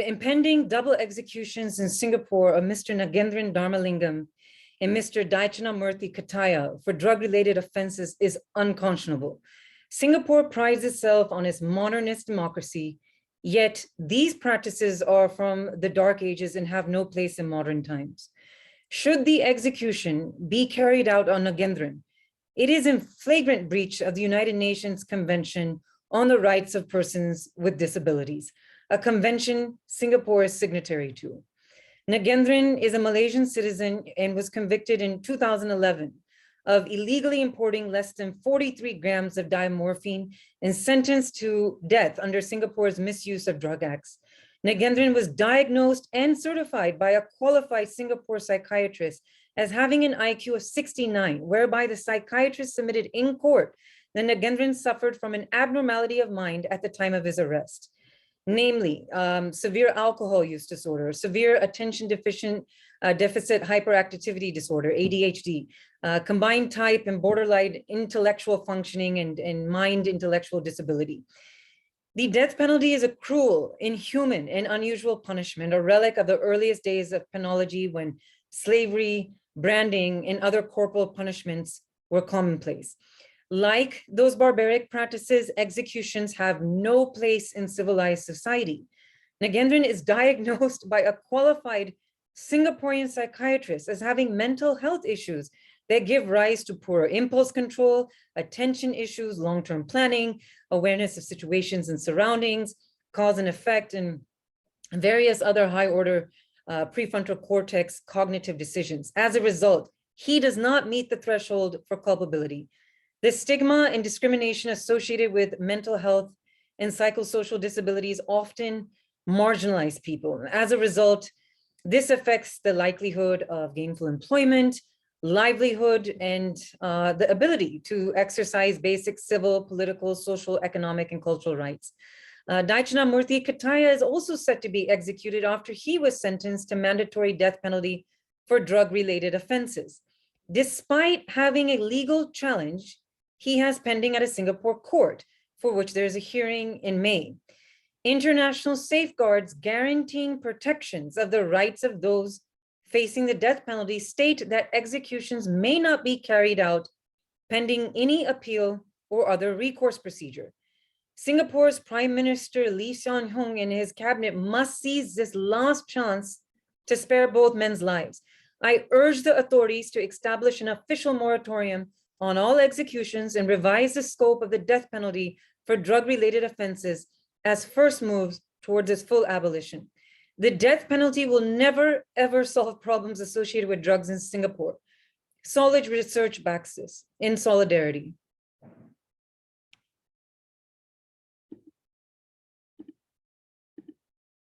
The impending double executions in Singapore of Mr. Nagaenthran Dharmalingam and Mr. Daichanamurthy Kataya for drug-related offenses is unconscionable. Singapore prides itself on its modernist democracy, yet these practices are from the dark ages and have no place in modern times. Should the execution be carried out on Nagaenthran, it is in flagrant breach of the United Nations Convention on the Rights of Persons with Disabilities, a convention Singapore is signatory to. Nagaenthran is a Malaysian citizen and was convicted in 2011 of illegally importing less than 43 grams of diamorphine and sentenced to death under Singapore's Misuse of Drug Acts. Nagaenthran was diagnosed and certified by a qualified Singapore psychiatrist as having an IQ of 69, whereby the psychiatrist submitted in court that Nagaenthran suffered from an abnormality of mind at the time of his arrest, namely severe alcohol use disorder, severe attention deficit hyperactivity disorder, ADHD, combined type and borderline intellectual functioning and mind intellectual disability. The death penalty is a cruel, inhuman, and unusual punishment, a relic of the earliest days of penology when slavery, branding, and other corporal punishments were commonplace. Like those barbaric practices, executions have no place in civilized society. Nagaenthran is diagnosed by a qualified Singaporean psychiatrist as having mental health issues that give rise to poor impulse control, attention issues, long-term planning, awareness of situations and surroundings, cause and effect, and various other high-order prefrontal cortex cognitive decisions. As a result, he does not meet the threshold for culpability. The stigma and discrimination associated with mental health and psychosocial disabilities often marginalize people. As a result, this affects the likelihood of gainful employment, livelihood, and the ability to exercise basic civil, political, social, economic, and cultural rights. Daichanamurthy Kataya is also set to be executed after he was sentenced to mandatory death penalty for drug-related offenses. Despite having a legal challenge, he has pending at a Singapore court, for which there is a hearing in May. International safeguards guaranteeing protections of the rights of those facing the death penalty state that executions may not be carried out pending any appeal or other recourse procedure. Singapore's Prime Minister Lee Hsien Loong and his cabinet must seize this last chance to spare both men's lives. I urge the authorities to establish an official moratorium on all executions and revise the scope of the death penalty for drug-related offenses as first moves towards its full abolition. The death penalty will never, ever solve problems associated with drugs in Singapore. Solid research backs this in solidarity.